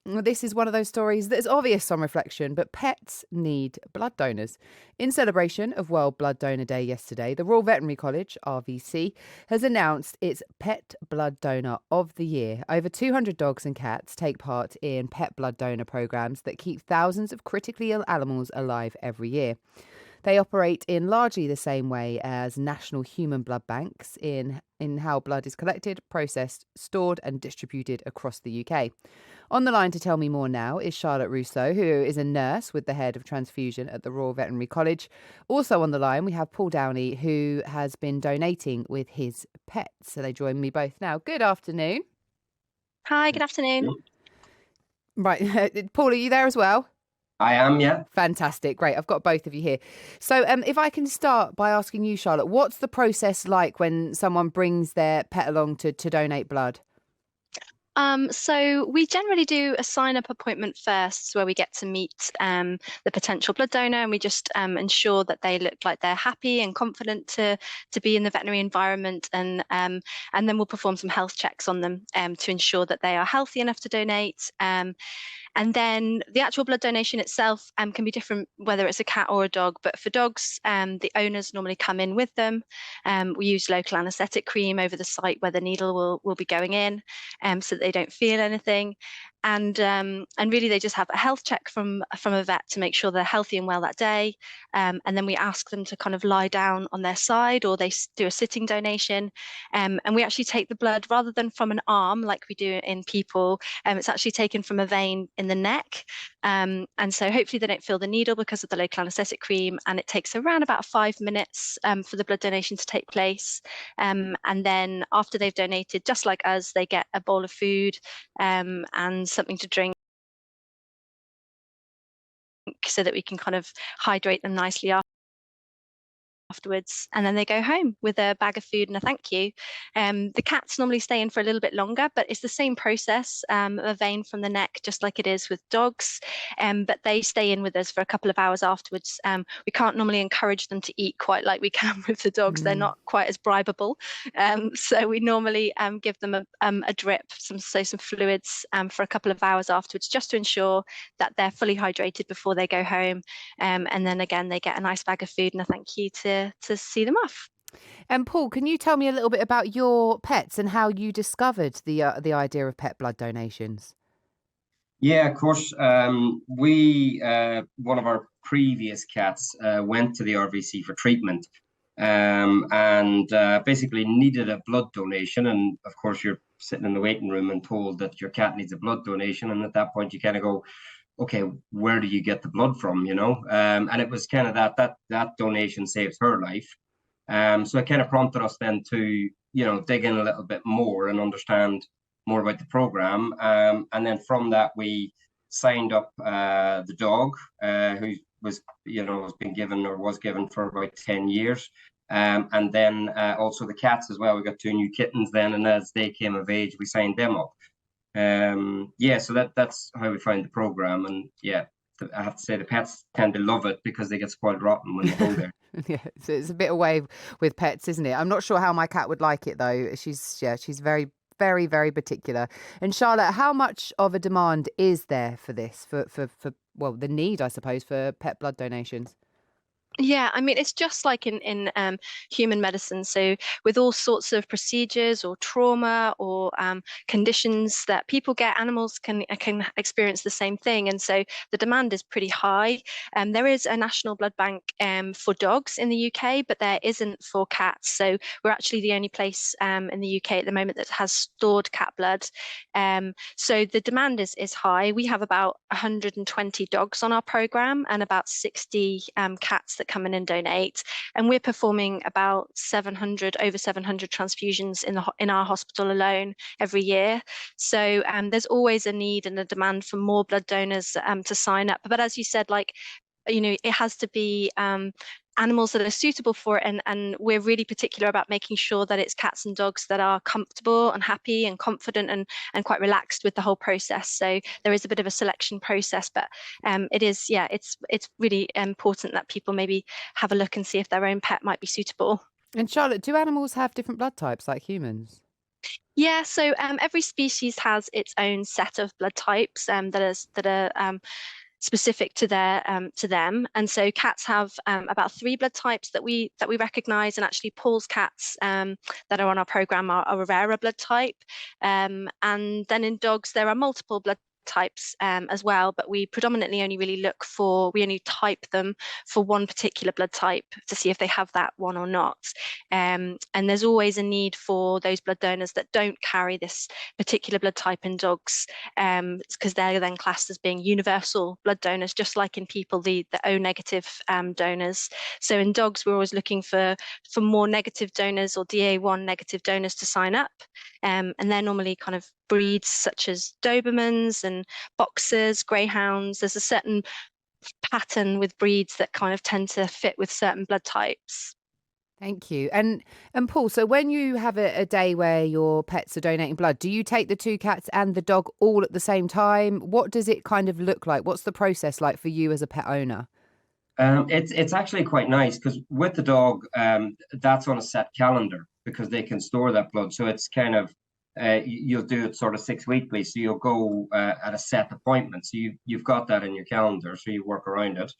Well, this is one of those stories that's obvious on reflection, but pets need blood donors. In celebration of World Blood Donor Day yesterday, the Royal Veterinary College, RVC, has announced its Pet Blood Donor of the Year. Over 200 dogs and cats take part in pet blood donor programs that keep thousands of critically ill animals alive every year. They operate in largely the same way as national human blood banks in how blood is collected, processed, stored and distributed across the UK. On the line to tell me more now is Charlotte Russo, who is a nurse with the head of Transfusion at the Royal Veterinary College. Also on the line, we have Paul Downey, who has been donating with his pets. So they join me both now. Good afternoon. Hi, good afternoon. Right. Paul, are you there as well? I am, yeah. Fantastic. Great. I've got both of you here. So if I can start by asking you, Charlotte, what's the process like when someone brings their pet along to donate blood? So we generally do a sign-up appointment first, where we get to meet the potential blood donor, and we just ensure that they look like they're happy and confident to be in the veterinary environment, and then we'll perform some health checks on them to ensure that they are healthy enough to donate. And then the actual blood donation itself can be different, whether it's a cat or a dog. But for dogs, the owners normally come in with them. We use local anaesthetic cream over the site where the needle will be going in, so that they don't feel anything. And really they just have a health check from a vet to make sure they're healthy and well that day. And then we ask them to kind of lie down on their side, or they do a sitting donation. And we actually take the blood rather than from an arm like we do in people. It's actually taken from a vein in the neck. And so hopefully they don't feel the needle because of the local anaesthetic cream. And it takes around about 5 minutes for the blood donation to take place. And then after they've donated, just like us, they get a bowl of food and something to drink, so that we can kind of hydrate them nicely afterwards, and then they go home with a bag of food and a thank you. The cats normally stay in for a little bit longer, but it's the same process, a vein from the neck, just like it is with dogs. But they stay in with us for a couple of hours afterwards. We can't normally encourage them to eat quite like we can with the dogs. They're not quite as bribable. So we normally give them a drip, some fluids for a couple of hours afterwards, just to ensure that they're fully hydrated before they go home. And then again, they get a nice bag of food and a thank you to see them off. And Paul, can you tell me a little bit about your pets and how you discovered the idea of pet blood donations? Yeah, of course. We one of our previous cats went to the RVC for treatment, and basically needed a blood donation. And of course, you're sitting in the waiting room and told that your cat needs a blood donation. And at that point, you kind of go, okay, where do you get the blood from? And it was kind of that donation saved her life. So it kind of prompted us then to, dig in a little bit more and understand more about the program. And then from that, we signed up the dog, who was given for about 10 years. And then also the cats as well. We got 2 new kittens then, and as they came of age, we signed them up. So that's how we find the program. And yeah, I have to say the pets tend to love it because they get spoiled rotten when they go there. Yeah, so it's a bit away with pets, isn't it? I'm not sure how my cat would like it though. She's very, very, very particular. And Charlotte, how much of a demand is there for this, for the need, I suppose, for pet blood donations? Yeah, I mean, it's just like in human medicine. So with all sorts of procedures or trauma or conditions that people get, animals can experience the same thing. And so the demand is pretty high. There is a national blood bank for dogs in the UK, but there isn't for cats. So we're actually the only place in the UK at the moment that has stored cat blood. So the demand is high. We have about 120 dogs on our program and about 60 cats that come in and donate, and we're performing about over 700 transfusions in our hospital alone every year. So there's always a need and a demand for more blood donors to sign up. But as you said, it has to be animals that are suitable for it, and we're really particular about making sure that it's cats and dogs that are comfortable and happy and confident and quite relaxed with the whole process. So there is a bit of a selection process, but it's really important that people maybe have a look and see if their own pet might be suitable. And Charlotte, do animals have different blood types like humans? Yeah, so every species has its own set of blood types that are specific to them. And so cats have about three blood types that we recognise, and actually Paul's cats that are on our programme are a rarer blood type. And then in dogs there are multiple blood types as well, but we predominantly only really we only type them for one particular blood type to see if they have that one or not. And there's always a need for those blood donors that don't carry this particular blood type in dogs, because they're then classed as being universal blood donors, just like in people, the O negative donors. So in dogs, we're always looking for more negative donors or DA1 negative donors to sign up. And they're normally kind of breeds such as Dobermans and Boxers, Greyhounds. There's a certain pattern with breeds that kind of tend to fit with certain blood types. Thank you. And Paul, so when you have a day where your pets are donating blood, do you take the two cats and the dog all at the same time? What does it kind of look like? What's the process like for you as a pet owner? It's actually quite nice because with the dog, that's on a set calendar because they can store that blood. So it's kind of you'll do it sort of 6 weekly. So you'll go at a set appointment. So you've got that in your calendar, so you work around it.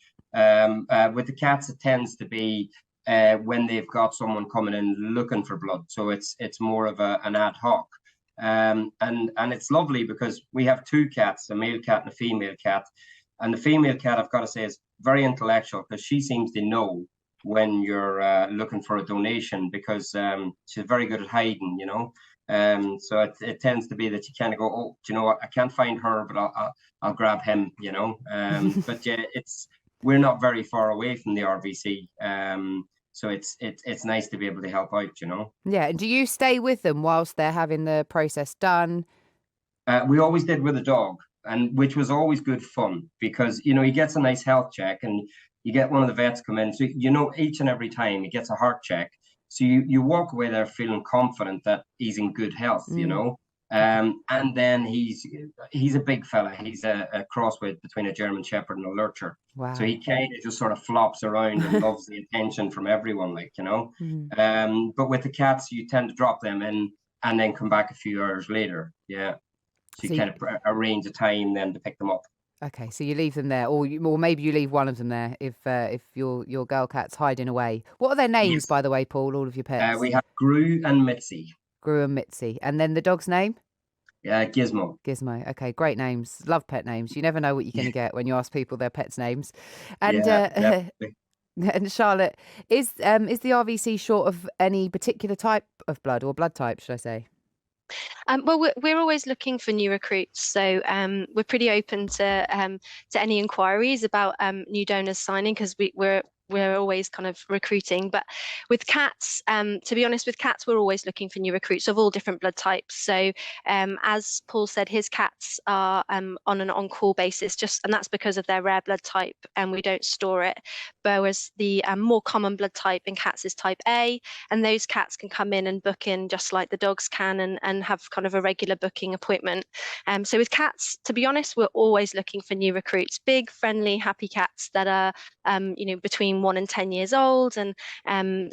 With the cats, it tends to be when they've got someone coming in looking for blood. So it's more of an ad hoc. And it's lovely because we have two cats, a male cat and a female cat. And the female cat, I've got to say, is very intellectual because she seems to know when you're looking for a donation because she's very good at hiding, you know. So it tends to be that you kind of go, oh, do you know what? I can't find her, but I'll grab him, you know. But yeah, we're not very far away from the RVC. So it's nice to be able to help out, you know. Yeah. And do you stay with them whilst they're having the process done? We always did with a dog, and which was always good fun because, you know, he gets a nice health check and you get one of the vets come in. So, you know, each and every time he gets a heart check. So you walk away there feeling confident that he's in good health, you know. And then he's a big fella. He's a crossbreed between a German Shepherd and a Lurcher. Wow. So he kind of just sort of flops around and loves the attention from everyone, like, you know. But with the cats, you tend to drop them in and then come back a few hours later. Yeah. So you kind of arrange a time then to pick them up. Okay, so you leave them there, or maybe you leave one of them there if your girl cat's hiding away. What are their names, by the way, Paul? All of your pets. We have Gru and Mitzi. Gru and Mitzi, and then the dog's name? Gizmo. Gizmo. Okay, great names. Love pet names. You never know what you're going to get when you ask people their pets' names. And and Charlotte, is the RVC short of any particular type of blood or blood type, should I say? Well, we're always looking for new recruits, so we're pretty open to any inquiries about new donors signing because we're always kind of recruiting. But with cats, to be honest, with cats, we're always looking for new recruits of all different blood types. So as Paul said, his cats are on an on-call basis, and that's because of their rare blood type, and we don't store it. Whereas the more common blood type in cats is type A, and those cats can come in and book in just like the dogs can and have kind of a regular booking appointment. So with cats, to be honest, we're always looking for new recruits, big, friendly, happy cats that are between 1 and 10 years old and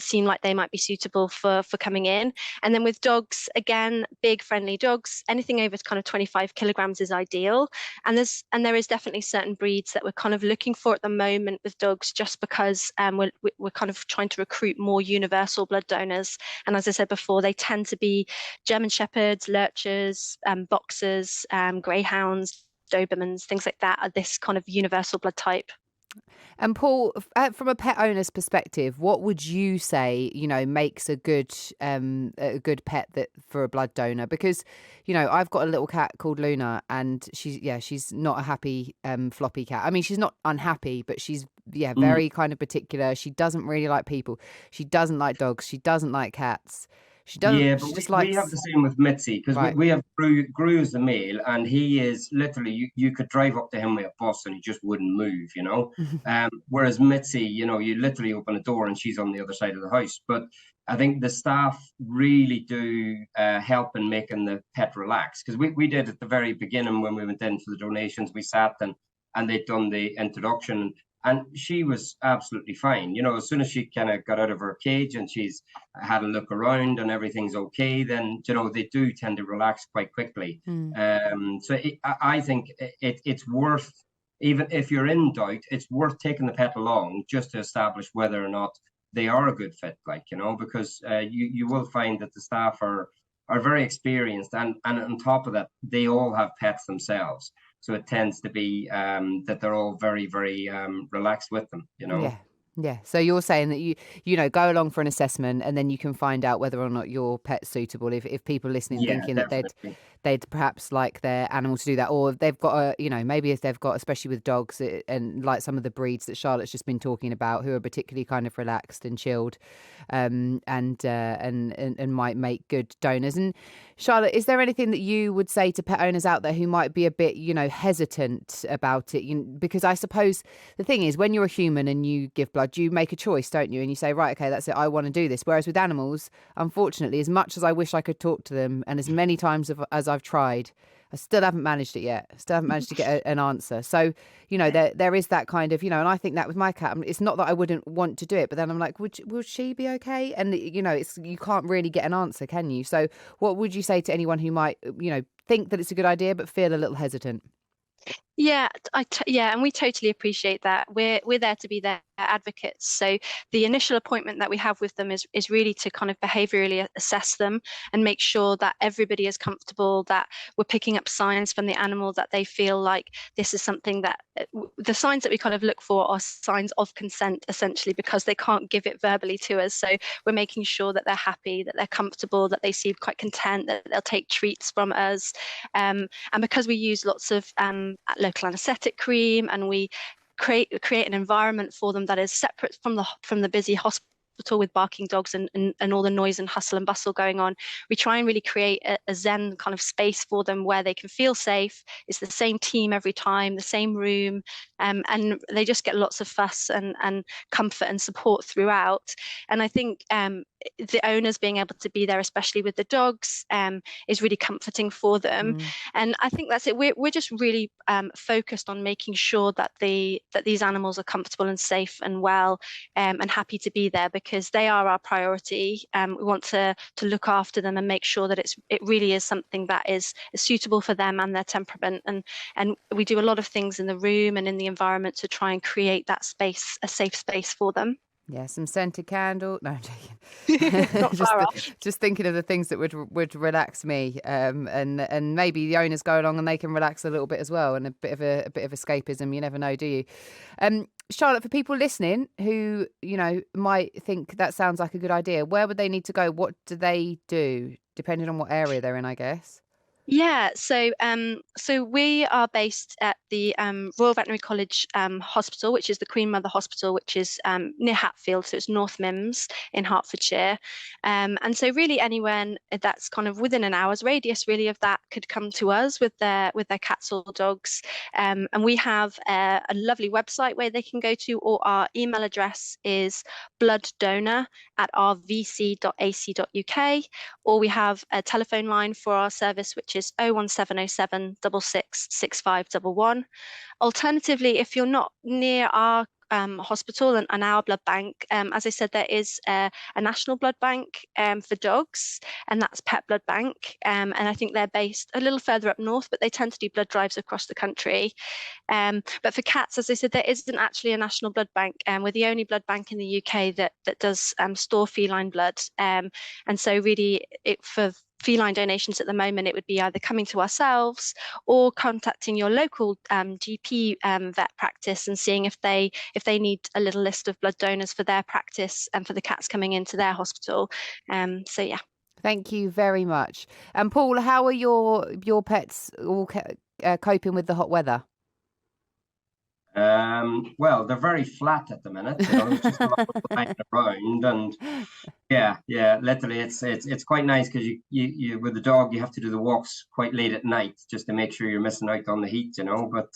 seem like they might be suitable for coming in. And then with dogs, again, big, friendly dogs, anything over kind of 25 kilograms is ideal. And there is definitely certain breeds that we're kind of looking for at the moment with dogs, just because we're kind of trying to recruit more universal blood donors. And as I said before, they tend to be German Shepherds, Lurchers, Boxers, Greyhounds, Dobermans, things like that are this kind of universal blood type. And Paul, from a pet owner's perspective, what would you say, makes a good pet for a blood donor? Because, I've got a little cat called Luna, and she's not a happy floppy cat. I mean, she's not unhappy, but she's very kind of particular. She doesn't really like people. She doesn't like dogs. She doesn't like cats. She doesn't. Yeah, but we have the same with Mitzi because we have Gru as the male, and he is literally you could drive up to him with a bus and he just wouldn't move, Whereas Mitzi, you literally open a door and she's on the other side of the house. But I think the staff really do help in making the pet relax, because we did at the very beginning when we went in for the donations. We sat and they'd done the introduction. And she was absolutely fine. You know, as soon as she kind of got out of her cage and she's had a look around and everything's okay, then, you know, they do tend to relax quite quickly. So I think it's worth, even if you're in doubt, it's worth taking the pet along just to establish whether or not they are a good fit, like, you know, because you will find that the staff are very experienced, and on top of that, they all have pets themselves. So it tends to be that they're all very, very relaxed with them, you know. Yeah. So you're saying that you know, go along for an assessment, and then you can find out whether or not your pet's suitable. If people listening thinking definitely. that they'd perhaps like their animal to do that, or if they've got a, you know, maybe if they've got, especially with dogs and like some of the breeds that Charlotte's just been talking about, who are particularly kind of relaxed and chilled, and might make good donors. And Charlotte, is there anything that you would say to pet owners out there who might be a bit, you know, hesitant about it? Because I suppose the thing is, when you're a human and you give blood, you make a choice, don't you? And you say, right, okay, that's it, I want to do this. Whereas with animals, unfortunately, as much as I wish I could talk to them, and as many times as I've tried, I still haven't managed it yet. Still haven't managed to get an answer. So, you know, there is that kind of, you know, and I think that with my cat, it's not that I wouldn't want to do it, but then I'm like, will she be okay? And, you know, you can't really get an answer, can you? So what would you say to anyone who might, you know, think that it's a good idea, but feel a little hesitant? Yeah, and we totally appreciate that. We're there to be their advocates. So the initial appointment that we have with them is really to kind of behaviorally assess them and make sure that everybody is comfortable, that we're picking up signs from the animal that they feel like this is something that the signs that we kind of look for are signs of consent, essentially, because they can't give it verbally to us. So we're making sure that they're happy, that they're comfortable, that they seem quite content, that they'll take treats from us. And because we use lots of local anesthetic cream, and we create an environment for them that is separate from the busy hospital with barking dogs and all the noise and hustle and bustle going on, we try and really create a zen kind of space for them where they can feel safe. It's the same team every time, the same room, and they just get lots of fuss and comfort and support throughout. And I think the owners being able to be there, especially with the dogs, is really comforting for them. And I think that's it. We're just really focused on making sure that these animals are comfortable and safe and well, and happy to be there, because they are our priority. We want to look after them and make sure that it really is something that is suitable for them and their temperament. And we do a lot of things in the room and in the environment to try and create that space, a safe space for them. Yeah, some scented candle. No, I'm joking. Not far off. Just thinking of the things that would relax me, and maybe the owners go along and they can relax a little bit as well, and a bit of escapism. You never know, do you? Charlotte, for people listening who, you know, might think that sounds like a good idea, where would they need to go? What do they do, depending on what area they're in, I guess? Yeah, so we are based at the Royal Veterinary College Hospital, which is the Queen Mother Hospital, which is near Hatfield, so it's North Mims in Hertfordshire. And so really anyone that's kind of within an hour's radius really of that could come to us with their cats or dogs. And we have a lovely website where they can go to, or our email address is blooddonor@rvc.ac.uk, or we have a telephone line for our service, which is 01707 66 6511. Alternatively, if you're not near our hospital and our blood bank, as I said, there is a national blood bank for dogs, and that's Pet Blood Bank. And I think they're based a little further up north, but they tend to do blood drives across the country. But for cats, as I said, there isn't actually a national blood bank. We're the only blood bank in the UK that does store feline blood. And so really, for feline donations at the moment, it would be either coming to ourselves or contacting your local GP vet practice and seeing if they need a little list of blood donors for their practice and for the cats coming into their hospital. So yeah. Thank you very much. And Paul, how are your pets all coping with the hot weather? Well, they're very flat at the minute. You know, there's just a lot of lying around, and yeah, literally, it's quite nice because you with the dog you have to do the walks quite late at night just to make sure you're missing out on the heat. You know, but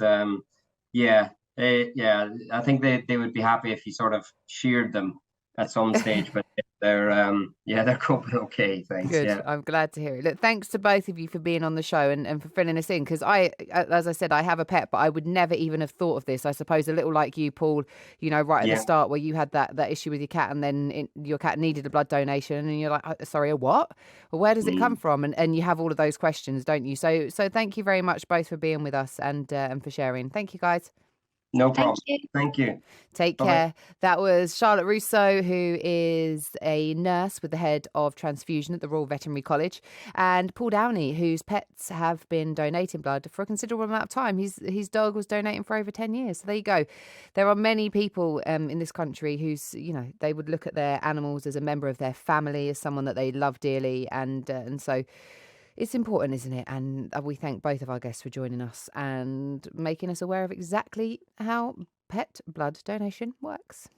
yeah, I think they would be happy if you sort of sheared them at some stage, but they're coping okay. Thanks. Good. Yeah. I'm glad to hear it. Look, thanks to both of you for being on the show and for filling us in. Because as I said, I have a pet, but I would never even have thought of this. I suppose a little like you, Paul, right at the start where you had that issue with your cat and then your cat needed a blood donation and you're like, sorry, a what? Well, where does it come from? And you have all of those questions, don't you? So thank you very much both for being with us and for sharing. Thank you, guys. No problem. Thank you. Take care. That was Charlotte Russo, who is a nurse with the head of Transfusion at the Royal Veterinary College, and Paul Downey, whose pets have been donating blood for a considerable amount of time. His dog was donating for over 10 years. So there you go. There are many people in this country who's, they would look at their animals as a member of their family, as someone that they love dearly. And so it's important, isn't it? And we thank both of our guests for joining us and making us aware of exactly how pet blood donation works.